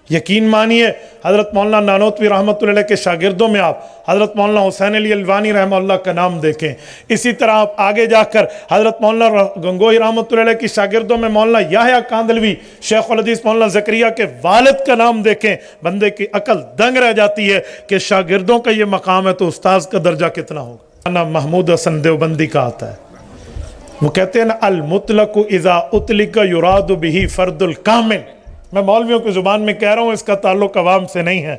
यकीन मानिए हजरत मौलाना नानोतवी रहमतुल्लाह के शागिर्दों में आप हजरत मौलाना हुसैन अली अलवानी रहमतुल्लाह का नाम देखें। इसी तरह आप आगे जाकर हजरत मौलाना गंगोही रहमतुल्लाह के शागिर्दों में मौलाना याहया कांदलवी, शेखुल हदीस मौलाना ज़करिया के वालिद का नाम देखें, बंदे की अकल दंग रह जाती है कि शागिर्दों का ये मकाम है तो उस्ताद का दर्जा कितना होगा। ना महमूद हसन देवबंदी का आता है, वो कहते हैं ना अल मुतलक इज़ा उतलिक युरादु बिही फर्दुल कामिल। मैं मौलवियों की जुबान में कह रहा हूं, इसका ताल्लुक अवाम से नहीं है।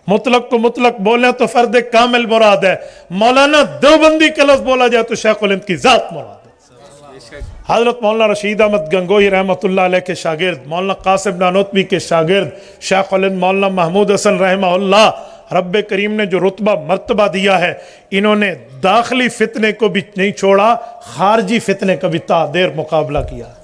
मुतलक को मुतलक बोले तो फर्द कामिल मुराद है, मौलाना देवबंदी का लफ्ज़ बोला जाए तो शेखुल हिंद की जात मुराद है। हजरत मौलाना रशीद अहमद गंगोही रहमतुल्लाह अलैह के शागिर्द, मौलाना कासिम नानोतवी के शागिर्द शेखुल हिंद मौलाना महमूद हसन रहमहुल्लाह, रब्बे करीम ने जो रुतबा मर्तबा दिया है, इन्होंने दाखिली फितने को भी नहीं छोड़ा, खारजी फितने का भी तादेर मुकाबला किया।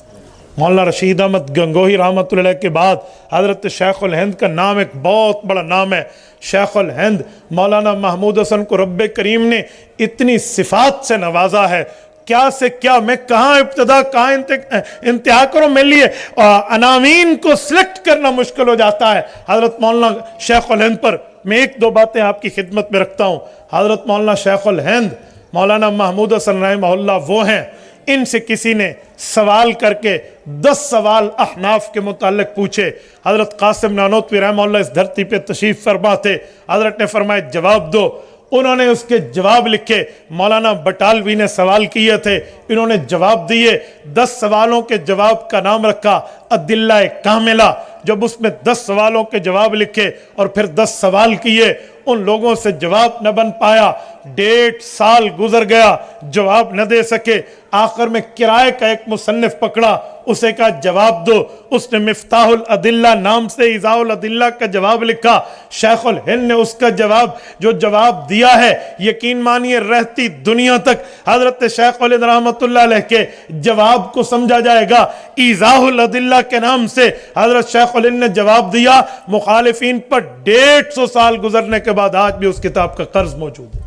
मौलाना रशीद अहमद गंगोही रहमतुल्लाह के बाद हज़रत शेखुल हिंद का नाम एक बहुत बड़ा नाम है। शेखुल हिंद मौलाना महमूद हसन को रब्बे करीम ने इतनी सिफात से नवाजा है, क्या से क्या, मैं कहाँ इब्तदा कहाँ इंतहा करूँ, मेरे लिए अनामीन को सिलेक्ट करना मुश्किल हो जाता है। हज़रत मौलाना शेखुल हिंद पर मैं 1-2 बातें आपकी खिदमत में रखता हूँ। हज़रत मौलाना शेखुल हिंद मौलाना महमूद हसन रहमहुल्लाह वो हैं, इनसे किसी ने सवाल करके 10 सवाल अहनाफ के मुताल्लिक पूछे। हज़रत कासिम नानोतवी रहमतुल्लाह इस धरती पे तशरीफ़ फरमा थे, हज़रत ने फरमाया जवाब दो, उन्होंने उसके जवाब लिखे। मौलाना बटालवी ने सवाल किए थे, इन्होंने जवाब दिए। 10 सवालों के जवाब का नाम रखा अदिल्ला कामिला। जब उसमें 10 सवालों के जवाब लिखे और फिर 10 सवाल किए, उन लोगों से जवाब न बन पाया 1.5 साल गुजर गया, जवाब न दे सके। आखिर में किराए का एक मुसन्निफ पकड़ा, उसे कहा जवाब दो। उसने मिफ्ताहुल अदिल्ला नाम से इज़ाउल अदिल्ला का जवाब लिखा। शेखुल हिंद ने उसका जवाब जो जवाब दिया है, यकीन मानिए रहती दुनिया तक हजरत शेखुल हिंद रहमतुल्लाह अलैह के जवाब को समझा जाएगा। इज़ाउल अदिल्ला के नाम से हजरत शेखुल हिंद ने जवाब दिया। मुखालिफिन पर 150 साल गुजरने के बाद आज भी उस किताब का कर्ज मौजूद है।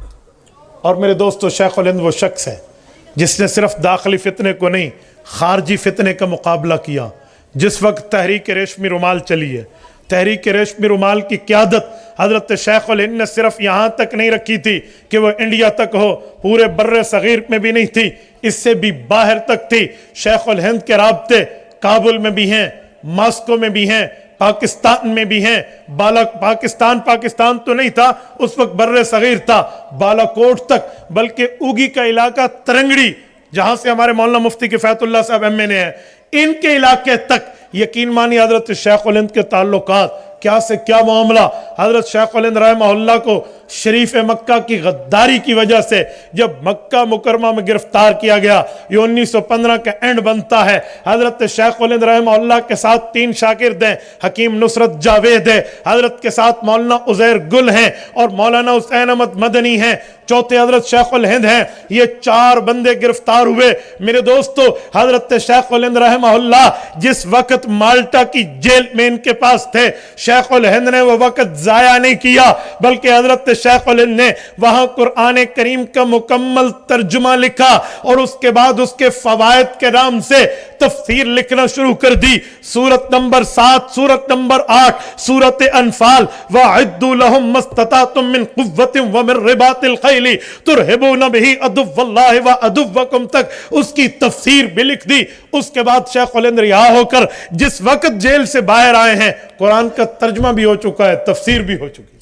और मेरे दोस्तों, शेखुल हिंद वो शख्स है जिसने सिर्फ दाखिली फितने को नहीं, खारजी फितने का मुकाबला किया। जिस वक्त तहरीक रेशमी रुमाल चली है, तहरीक रेशमी रुमाल की क़यादत हजरत शेखुल हिंद ने सिर्फ यहाँ तक नहीं रखी थी कि वो इंडिया तक हो, पूरे बर्रे सगीर में भी नहीं थी, इससे भी बाहर तक थी। शेखुल हिंद के राब्ते काबुल में भी हैं, मॉस्को में भी हैं, पाकिस्तान में भी हैं। पाकिस्तान तो नहीं था उस वक्त, बर्रे सगीर था, बालाकोट तक, बल्कि उगी का इलाका तरंगड़ी, जहां से हमारे मौलाना मुफ्ती किफायतुल्लाह साहब एमएनए हैं, इनके इलाके तक यकीन मानिए हजरत शेखुल हिंद के ताल्लुकात क्या से क्या मामला। हजरत शेखुल हिंद रहमहुल्लाह को शरीफ मक्का की गद्दारी की वजह से जब मक्का मुकरमा में गिरफ्तार किया गया, ये 1915 का एंड बनता है। हजरत शेखुल हिंद रहमहुल्लाह के साथ 3 शागिर्द हैं, हकीम नुसरत जावेद है, हजरत के साथ मौलाना उज़ैर गुल हैं और मौलाना हुसैन अहमद मदनी हैं, चौथे हजरत शेखुल हिंद हैं। ये 4 बंदे गिरफ्तार हुए। मेरे दोस्तों, हजरत शेखुल हिंद रहमहुल्लाह जिस वक्त माल्टा की जेल में इनके पास थे, शेखुल हिंद ने वो वक्त जाया नहीं किया, बल्कि हजरत शेखुल हिंद ने वहां कुरान करीम का मुकम्मल तर्जुमा लिखा और उसके बाद उसके फवायद के नाम से तफसीर लिखना शुरू कर दी। सूरत नंबर 7, सूरत नंबर 8, सूरत अनफाल, वअद्दू लहुम मस्ततातुम मिन कुव्वतिन व मिन रिबातिल खैली तुरहिबून बिही अदुव्वल्लाहि व अदुव्वकुम तक उसकी तफसीर भी लिख दी। उसके बाद शेखुल हिंद रिहा होकर जिस वक्त जेल से बाहर आए हैं, कुरान का तर्जुमा भी हो चुका है, तफसीर भी हो चुकी है।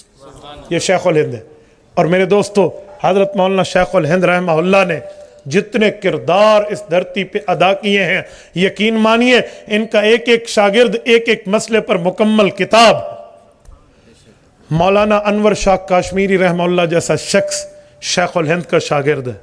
ये शेखुल हिंद है। और मेरे दोस्तों, हजरत मौलाना शेखुल हिंद रहमहुल्लाह ने जितने किरदार इस धरती पे अदा किए हैं, यकीन मानिए इनका एक एक शागिर्द एक एक मसले पर मुकम्मल किताब। मौलाना अनवर शाह काश्मीरी रहमहुल्लाह जैसा शख्स शेखुल हिंद का शागिर्द है।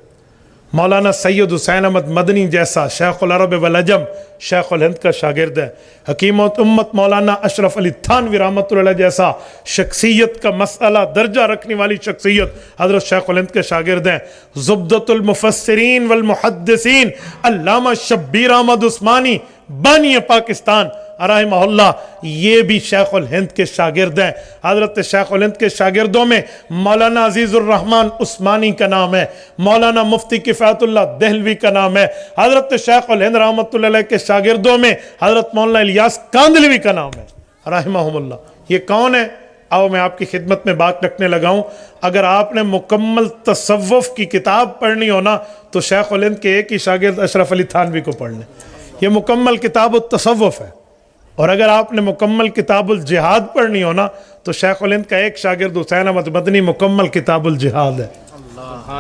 मौलाना सैयद हुसैन अहमद मदनी जैसा शेखुल अरब वल अजम शेखुल हिंद का शागिर्द है। हकीम उम्मत मौलाना अशरफ अली थानवी रहमतुल्लाह अलैह जैसा शख्सियत का मसला दर्जा रखने वाली शख्सियत हजरत शेखुल हिंद के शागिर्द हैं। ज़ुब्दतुल मुफस्सिरीन वल मुहद्दिसीन अल्लामा शब्बीर अहमद उस्मानी बानी पाकिस्तान रहमहुल्लाह, ये भी शेखुल हिंद के शागिर्द हैं। हजरत शेखुल हिंद के शागिर्दों में मौलाना अजीजुर रहमान उस्मानी का नाम है, मौलाना मुफ्ती किफायतुल्लाह देहलवी का नाम है। हजरत शेखुल हिंद रहमतुल्लाह अलैह के शागिर्दों में हजरत मौलाना इलियास कांदलवी का नाम है रहमहुल्लाह। ये कौन है? आओ मैं आपकी खिदमत में बात रखने लगा हूँ। अगर आपने मुकम्मल तसव्वुफ की किताब पढ़नी हो ना, तो शेखुल हिंद के एक ही शागिर्द अशरफ अली थानवी को पढ़ लें। ये मुकम्मल किताब तसव्वुफ है। और अगर आपने मुकम्मल किताबुल जिहाद पढ़नी हो ना, तो शेखुल हिंद का एक शागिर्द हुसैन अहमद मदनी मुकम्मल किताबुल जिहाद है।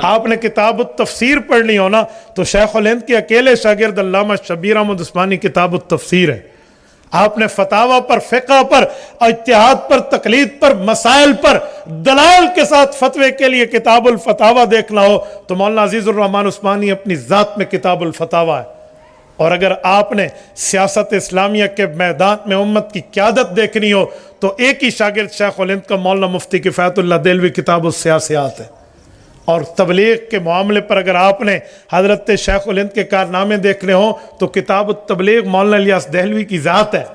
आपने किताबुत तफसीर पढ़नी हो ना, तो शेखुल हिंद के अकेले शागिर्द अल्लामा शब्बीर अहमद उस्मानी किताबुत तफसीर है। आपने फतावा पर, फ़िक़्ह पर, इज्तिहाद पर, तकलीद पर, मसाइल पर दलाल के साथ फतवे के लिए किताबुल फतावा देखना हो, तो मौलाना अजीजुर रहमान उस्मानी अपनी ज़ात में किताबुल फतावा है। और अगर आपने सियासत इस्लामिया के मैदान में उम्मत की क़यादत देखनी हो, तो एक ही शागिर्द शेखुल हिंद का मौलाना मुफ्ती किफ़ायतुल्लाह देहलवी किताबुस सियासियात है। और तबलीग के मामले पर अगर आपने हजरत शेखुल हिंद के कारनामे देखने हो, तो किताबुत तबलीग मौलाना इलियास देहलवी की ज़ात है।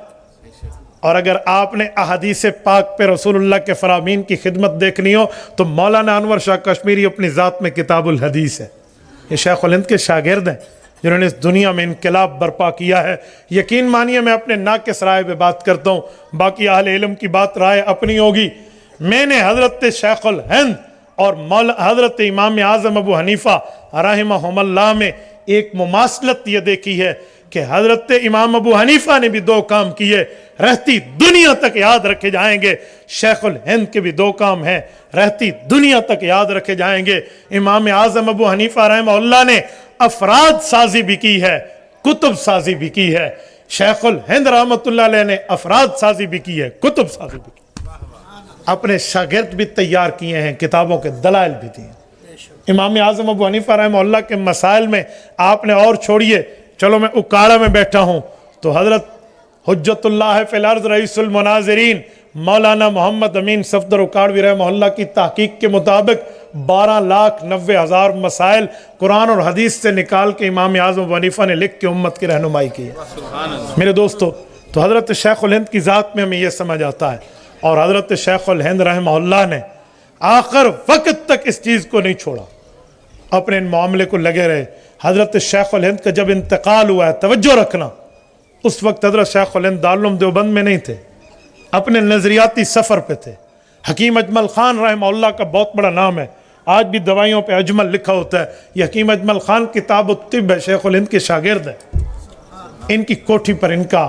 और अगर आपने अहादीस पाक पे रसूलुल्लाह के फरामीन की खिदमत देखनी हो, तो मौलाना अनवर शाह कश्मीरी अपनी ज़ात में किताबुल हदीस है। ये शेखुल हिंद के शागिर्द हैं जिन्होंने इस दुनिया में इनकलाब बर्पा किया है। यकीन मानिए मैं अपने नाक़िस राय पे बात करता हूँ, बाकी अहले इल्म की बात राय अपनी होगी। मैंने हजरत शेखुल हिंद और हजरत इमाम आज़म अबू हनीफ़ा रहमहुल्लाह में एक मुमासलत ये देखी है कि हजरत इमाम अबू हनीफ़ा ने भी 2 काम किए, रहती दुनिया तक याद रखे जाएंगे। शेखुल हिंद के भी 2 काम हैं, रहती दुनिया तक याद रखे जाएंगे। इमाम आज़म अबू हनीफ़ा रहमहुल्लाह ने अफराद साजी भी की है, कुतुब साजी भी की है। शेखुल हिंद रहमतुल्लाह अलैह ने अफराद साजी भी की है, कुतुब साजी भी की, अपने शागिर्द भी तैयार किए हैं, किताबों के दलाइल भी दिए। इमाम आज़म अबू हनीफा रहमहुल्लाह के मसाइल में आपने और छोड़िए, चलो मैं उकाड़ा में बैठा हूँ, तो हज़रत हुज्जतुल्लाह फिल अर्ज़ रईसुल मुनाज़िरीन मौलाना मोहम्मद अमीन सफदर उकाड़वी रहमहुल्लाह की तहकीक के मुताबिक 12,90,000 मसाइल कुरान और हदीस से निकाल के इमाम आज़म अबू हनीफा ने लिख के उम्मत की रहनुमाई की है। मेरे दोस्तों, तो हज़रत शेखुल हिंद की ज़ात में हमें यह समझ आता है, और हज़रत शेखुल हिंद रहमहुल्लाह ने आखिर वक्त तक इस चीज़ को नहीं छोड़ा, अपने इन मामले को लगे रहे। हज़रत शेखुल हिंद का जब इंतकाल हुआ है, तवज्जो रखना, उस वक्त हज़रत शेखुल हिंद दारुल उलूम देवबंद में नहीं थे, अपने नज़रियाती सफ़र पे थे। हकीम अजमल ख़ान रहमहुल्लाह का बहुत बड़ा नाम है, आज भी दवाइयों पे अजमल लिखा होता है। यह हकीम अजमल ख़ान किताब तिब है, शेखुल हिंद के शागिर्द है। इनकी कोठी पर इनका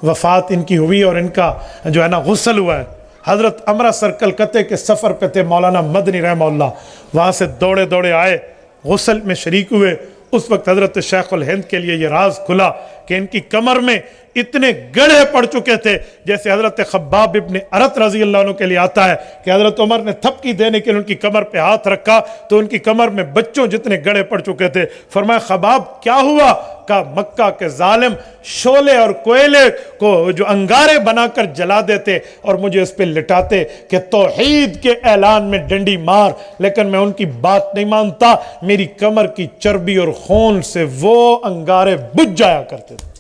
वफ़ात इनकी हुई और इनका जो है ना गुस्ल हुआ है। हज़रत अमृतसर कलकत्ते के सफ़र पे थे मौलाना मदनी रहमहुल्लाह, वहाँ से दौड़े दौड़े आए, गुस्ल में शरीक हुए। उस वक्त हज़रत शेखुल हिंद के लिए ये राज खुला कि इनकी कमर में इतने गड़े पड़ चुके थे, जैसे हज़रत खब्बाब इब्न अरत रज़ी अल्लाह अन्हु के लिए आता है कि हज़रत उमर ने थपकी देने के लिए उनकी कमर पे हाथ रखा तो उनकी कमर में बच्चों जितने गड़े पड़ चुके थे। फरमाया, खब्बाब क्या हुआ? का मक्का के जालिम शोले और कोयले को जो अंगारे बनाकर जला देते और मुझे इस पे लिटाते कि तौहीद के ऐलान में डंडी मार, लेकिन मैं उनकी बात नहीं मानता। मेरी कमर की चर्बी और खून से वो अंगारे बुझ जाया करते थे।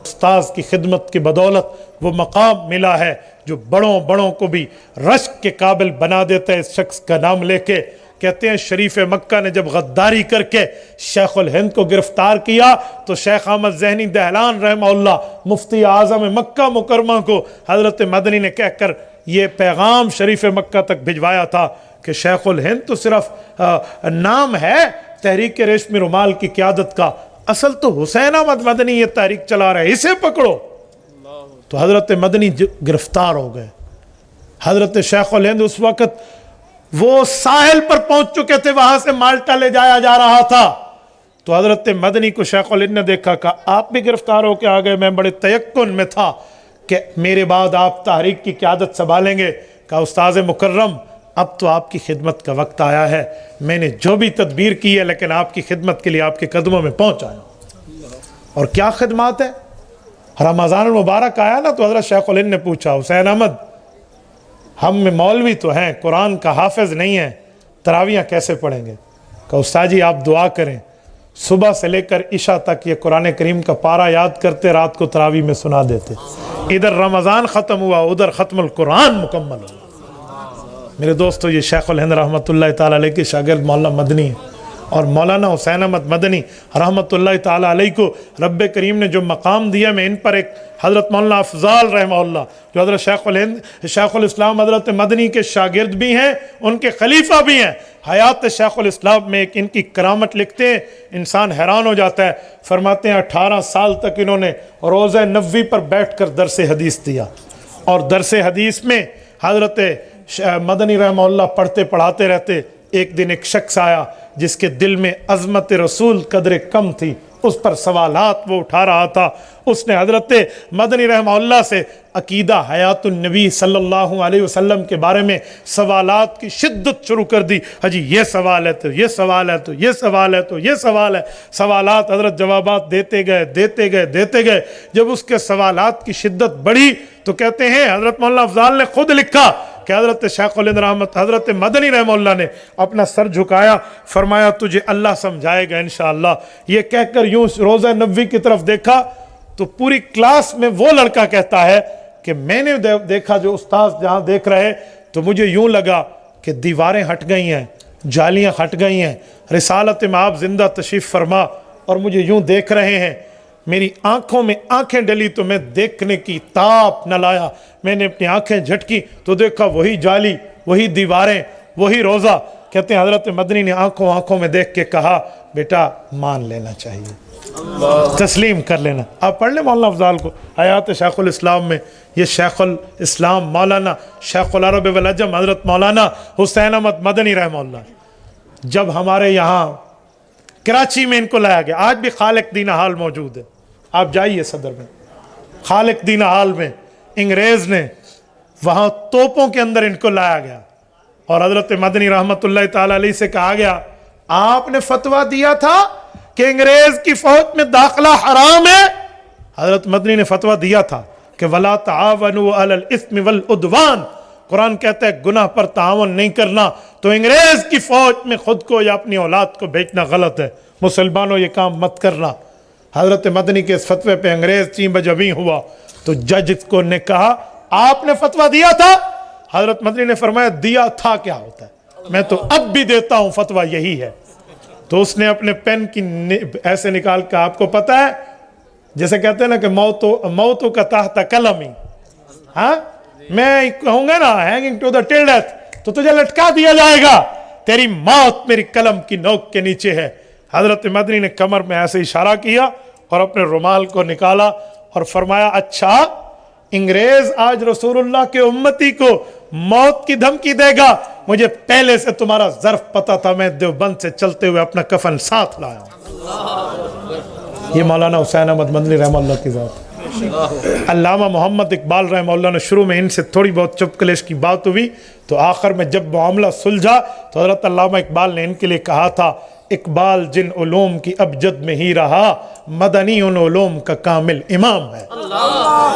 उस्ताद की खिदमत की बदौलत वो मकाम मिला है जो बड़ों बड़ों को भी रश्क के काबिल बना देता है। इस शख्स का नाम लेके कहते हैं, शरीफ मक्का ने जब गद्दारी करके शेखुल हिंद को गिरफ्तार किया तो शेख अहमद ज़हनी दहलान रहमहुल्लाह मुफ्ती आज़म मक्का मुकरमा को हज़रत मदनी ने कहकर ये पैगाम शरीफ मक्का तक भिजवाया था कि शेखुल हिंद तो सिर्फ नाम है तहरीक रेशमी रुमाल की क़यादत का, असल तो हुसैन अहमद मदनी ये तहरीक चला रहे, इसे पकड़ो। तो हज़रत मदनी गिरफ्तार हो गए। हज़रत शेखुल हिंद उस वक़्त वो साहिल पर पहुंच चुके थे, वहां से माल्टा ले जाया जा रहा था। तो हज़रत मदनी को शेखुल हिंद ने देखा, कहा आप भी गिरफ्तार होकर आ गए, मैं बड़े तयक्कुन में था कि मेरे बाद आप तहरीक की क़यादत संभालेंगे। कहा उस्ताद मुकर्रम, अब तो आपकी खिदमत का वक्त आया है, मैंने जो भी तदबीर की है लेकिन आपकी खिदमत के लिए आपके कदमों में पहुंच आया। और क्या खिदमत है? रमज़ान मुबारक आया ना, तो हज़रत शेखुल हिंद ने पूछा, हुसैन अहमद हम में मौलवी तो हैं, कुरान का हाफिज नहीं है, तरावियाँ कैसे पढ़ेंगे? कहा उस्ताद जी आप दुआ करें, सुबह से लेकर इशा तक ये कुरान करीम का पारा याद करते, रात को तरावी में सुना देते। इधर रमज़ान ख़त्म हुआ, उधर ख़त्मुल कुरान मुकम्मल हुआ। मेरे दोस्तों, ये शेखुल हिंद रहमतुल्लाह ताला अलैह के शागिर्द मौलाना मदनी है, और मौलाना हुसैन अहमद मदनी रहमतुल्लाह ताला अलैह को रब्बे करीम ने जो मकाम दिया, मैं इन पर एक हज़रत मौलाना अफजाल रहमहुल्लाह जो हज़रत शेखुल हिंद शेखुल इस्लाम हज़रत मदनी के शागिर्द भी हैं, उनके खलीफा भी हैं, हयात शेखुल इस्लाम में एक इनकी करामत लिखते हैं, इंसान हैरान हो जाता है। फरमाते हैं 18 साल तक इन्होंने रोज़ा नबवी पर बैठ कर दरस हदीस दिया, और दरस हदीस में हज़रत मदनी रहमहुल्लाह पढ़ते पढ़ाते रहते। एक दिन एक शख्स आया जिसके दिल में अज़मत रसूल कदर कम थी, उस पर सवालात वो उठा रहा था। उसने हज़रत मदनी रहमहुल्लाह से अकीदा हयातुन नबी सल्लल्लाहु अलैहि वसल्लम के बारे में सवालात की शिद्दत शुरू कर दी। हाजी ये सवाल है तो ये सवाल है तो ये सवाल है तो ये सवाल है। सवालात हज़रत जवाबात देते गए देते गए देते गए। जब उसके सवालात की शिद्दत बढ़ी तो कहते हैं हज़रत मौलाना अफजाल ने खुद लिखा कि हज़रत शेखुल हिंद रहमत हज़रत मदनी रहमहुल्लाह ने अपना सर झुकाया, फरमाया तुझे अल्लाह समझाएगा इंशाअल्लाह। ये कहकर यूं रोज़ा नबवी की तरफ देखा तो पूरी क्लास में वो लड़का कहता है कि मैंने देखा जो उस्ताद जहाँ देख रहे, तो मुझे यूं लगा कि दीवारें हट गई हैं, जालियाँ हट गई हैं, रिसालत में आप जिंदा तशरीफ़ फरमा और मुझे यूं देख रहे हैं। मेरी आंखों में आंखें डली तो मैं देखने की ताप न लाया। मैंने अपनी आंखें झटकी तो देखा वही जाली, वही दीवारें, वही रोज़ा। कहते हैं हज़रत मदनी ने आंखों आंखों में देख के कहा, बेटा मान लेना चाहिए, तस्लीम कर लेना। आप पढ़ लें मौलाना अफजाल को हयात शेखुल इस्लाम में। ये शेखुल इस्लाम मौलाना शेखुल अरब वल अजम हज़रत मौलाना हुसैन अहमद मदनी रहमहुल्लाह, जब हमारे यहाँ कराची में इनको लाया गया, आज भी खालिक दीना हाल मौजूद है, आप जाइए सदर में, खालिक दीना हाल में अंग्रेज़ ने वहाँ तोपों के अंदर इनको लाया गया और हज़रत मदनी रहमतुल्लाह ताला अलैह से कहा गया आपने फतवा दिया था कि अंग्रेज की फौज में दाखिला हराम है। हजरत मदनी ने फतवा दिया था कि वला तावनु अलल इस्मि वल उद्वान, कुरान कहता है गुनाह पर तावन नहीं करना, तो अंग्रेज की फौज में खुद को या अपनी औलाद को भेजना गलत है, मुसलमानों ये काम मत करना। हजरत मदनी के इस फतवे पे अंग्रेज चीं बजवी हुआ, तो जज को ने कहा आपने फतवा दिया था? हजरत मदनी ने फरमाया दिया था क्या होता है, मैं तो अब भी देता हूं, फतवा यही है। तो उसने अपने पेन की ऐसे निकाल कर, आपको पता है जैसे कहते हैं ना कि मौतों का ताहता कलम ही, हाँ मैं कहूंगा ना hanging to the till death, तो तुझे लटका दिया जाएगा, तेरी मौत मेरी कलम की नोक के नीचे है। हजरत मदनी ने कमर में ऐसे इशारा किया और अपने रुमाल को निकाला और फरमाया अच्छा अंग्रेज आज रसूलुल्लाह के उम्मती को मौत की धमकी देगा, मुझे पहले से तुम्हारा ज़र्फ पता था, मैं देवबंद से चलते हुए अपना कफन साथ लाया। ये मौलाना हुसैन अहमद मदनी रहमतुल्लाह की ज़ात। अल्लामा मोहम्मद इकबाल रहमतुल्लाह ने शुरू में इनसे थोड़ी बहुत चुपकलेश की बात हुई, तो आखिर में जब मामला सुलझा तो हज़रत अल्लामा इकबाल ने इनके लिए कहा था इकबाल जिन उलूम की अबजद में ही रहा, मदनी उन उलूम का कामिल इमाम है।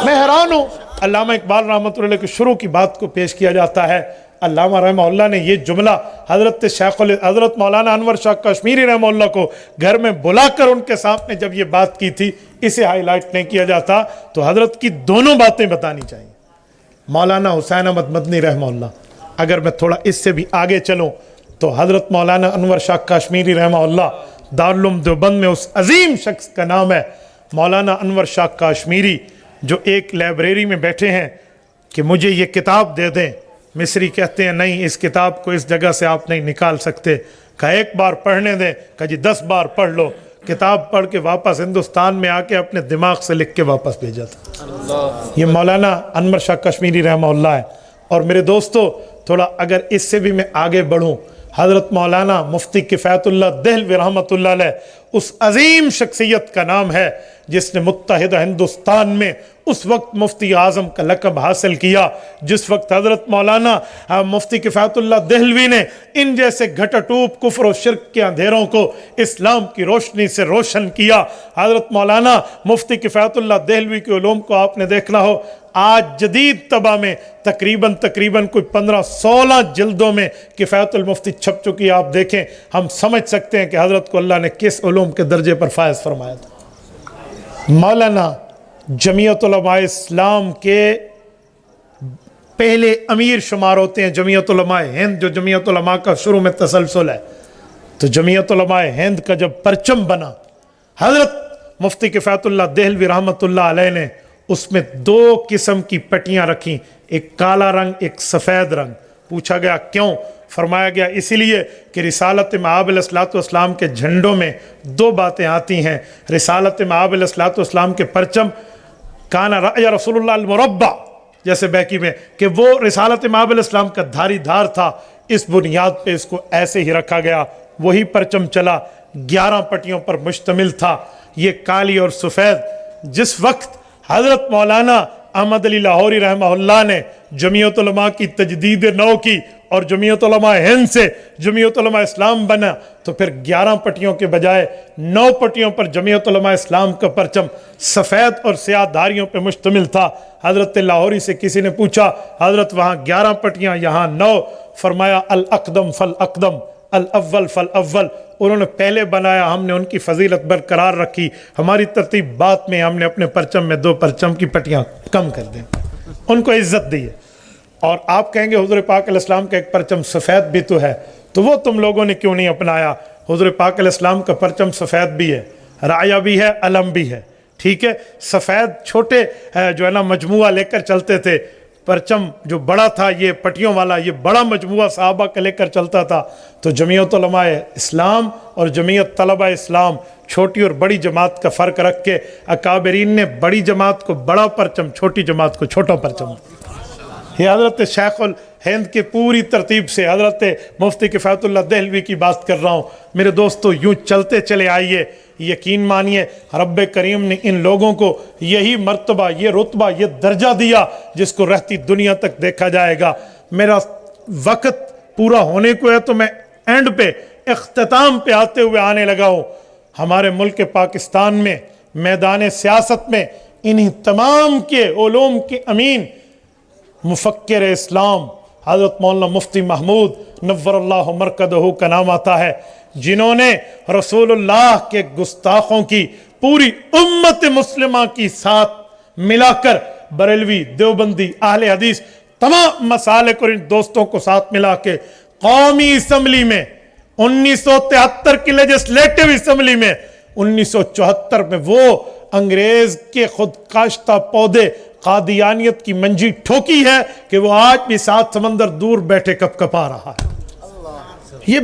मैं हैरान हूँ, अल्लामा इकबाल रहमतुल्लाह अलैह की शुरू की बात को पेश किया जाता है। अल्लामा रहमतुल्लाह ने ये जुमला हज़रत मौलाना अनवर शाह कश्मीरी रहमतुल्लाह को घर में बुलाकर उनके सामने जब ये बात की थी, इसे हाईलाइट नहीं किया जाता, तो हज़रत की दोनों बातें बतानी चाहिए। मौलाना हुसैन अहमद मदनी रहमतुल्लाह, अगर मैं थोड़ा इससे भी आगे चलूँ तो हज़रत मौलाना अनवर शाह कश्मीरी रहमतुल्लाह दारुल उलूम देवबंद में उस अजीम शख्स का नाम है मौलाना अनवर शाह कश्मीरी, जो एक लाइब्रेरी में बैठे हैं कि मुझे ये किताब दे दें। मिस्री कहते हैं नहीं, इस किताब को इस जगह से आप नहीं निकाल सकते। कहा एक बार पढ़ने दें, कहा जी 10 बार पढ़ लो। किताब पढ़ के वापस हिंदुस्तान में आके अपने दिमाग से लिख के वापस भेजा था। ये मौलाना अनवर शाह कश्मीरी रहमतुल्लाह है। और मेरे दोस्तों थोड़ा अगर इससे भी मैं आगे बढ़ूँ, हज़रत मौलाना मुफ्ती किफ़ायतुल्लाह देहलवी रहमतुल्लाह अलैह, उस अजीम शख्सियत का नाम है जिसने मुत्तहिदा हिंदुस्तान में उस वक्त मुफ्ती आज़म का लक़ब हासिल किया जिस वक्त हज़रत मौलाना मुफ्ती किफ़ायतुल्लाह देहलवी ने इन जैसे घटाटूप कुफ्र और शिर्क के अंधेरों को इस्लाम की रोशनी से रोशन किया। हज़रत मौलाना मुफ्ती किफ़ायतुल्लाह देहलवी के उलूम को आपने देखना हो, आज जदीद तबा में तकरीबन कोई 15-16 जिल्दों में किफ़ायतुल मुफ्ती छप चुकी है। आप देखें, हम समझ सकते हैं कि हज़रत को अल्लाह ने किस उलूम के दर्जे पर फायज फरमाया था। मौलाना जमीयत उलमा इस्लाम के पहले अमीर शुमार होते हैं। जमीयत उलमा हिंद, जो जमीयत उलमा का शुरू में तसलसल है, तो जमीयत उलमा हिंद का जब परचम बना, हज़रत मुफ्ती किफ़ायतुल्लाह देहलवी रहमतुल्लाह अलैह ने उसमें 2 किस्म की पट्टियाँ रखी, एक काला रंग, एक सफ़ेद रंग। पूछा गया क्यों? फरमाया गया इसीलिए कि रिसालत मआब अलैहिस्सलाम के झंडों में 2 बातें आती हैं। रिसालत मआब अलैहिस्सलाम के परचम काना राया रसूलुल्लाह अल-मुरब्बा, जैसे बैकी में, कि वो रिसालत मआब अलैहिस्सलाम का धारीधार था। इस बुनियाद पे इसको ऐसे ही रखा गया। वही परचम चला, 11 पट्टियों पर मुश्तमिल था, ये काली और सफ़ेद। जिस वक्त हज़रत मौलाना अहमद अली लाहौरी रहमतुल्लाह ने जमीयत उलमा की तजदीद नौ की और जमीयत उलमा हिंद से जमीयत उलमा इस्लाम बना, तो फिर 11 पट्टियों के बजाय 9 पट्टियों पर जमीयत उलमा इस्लाम का परचम सफ़ेद और स्याह धारियों पर मुश्तमिल था। हज़रत लाहौरी से किसी ने पूछा, हज़रत वहाँ 11 पट्टियाँ, यहाँ 9। फरमाया अल अक़दम फ़ल अक़दम, अल अव्वल फ़ल अव्वल। उन्होंने पहले बनाया, हमने उनकी फजीलत बरकरार रखी। हमारी तरतीब बात में हमने अपने परचम में 2 परचम की पट्टियाँ कम कर दें, उनको इज्जत दी है। और आप कहेंगे हुज़ूर पाक अलैहिस्सलाम का एक परचम सफ़ेद भी तो है, तो वो तुम लोगों ने क्यों नहीं अपनाया? हुज़ूर पाक अलैहिस्सलाम का परचम सफ़ेद भी है, राया भी है, अलम भी है, ठीक है। सफ़ेद छोटे जो है ना मजमुआ लेकर चलते थे, परचम जो बड़ा था ये पट्टियों वाला, ये बड़ा मजमुआ सहाबा का लेकर चलता था। तो जमीयत उलमा इस्लाम और जमीयत तलबा इस्लाम, छोटी और बड़ी जमात का फ़र्क रख के अकाबरीन ने बड़ी जमात को बड़ा परचम, छोटी जमात को छोटा परचम। ये हज़रत शेखुल हिंद की पूरी तरतीब से हज़रत मुफ्ती किफ़ायतुल्लाह देहलवी की बात कर रहा हूँ। मेरे दोस्तों यूँ चलते चले आइए, यकीन मानिए रब्बे करीम ने इन लोगों को यही मर्तबा, ये रुतबा, ये दर्जा दिया जिसको रहती दुनिया तक देखा जाएगा। मेरा वक्त पूरा होने को है, तो मैं اینڈ پہ اختتام پہ آتے ہوئے آنے لگا ہوں، ہمارے ملک پاکستان میں میدان سیاست میں انہی تمام کے علوم کے امین مفکر اسلام حضرت مولانا مفتی محمود نور اللہ مرکزہ کا نام آتا ہے، جنہوں نے رسول اللہ کے گستاخوں کی پوری امت مسلمہ کی ساتھ ملا کر بریلوی، دیوبندی، اہل حدیث تمام مسالک اور ان دوستوں کو ساتھ ملا کے قومی اسمبلی میں 1973 کی لیجسلیٹو اسمبلی میں 1974 میں وہ انگریز کے خود کاشتہ پودے قادیانیت کی منجی ٹھوکی ہے کہ وہ آج بھی 7 سمندر دور بیٹھے کپ کپا رہا ہے۔ یہ بھی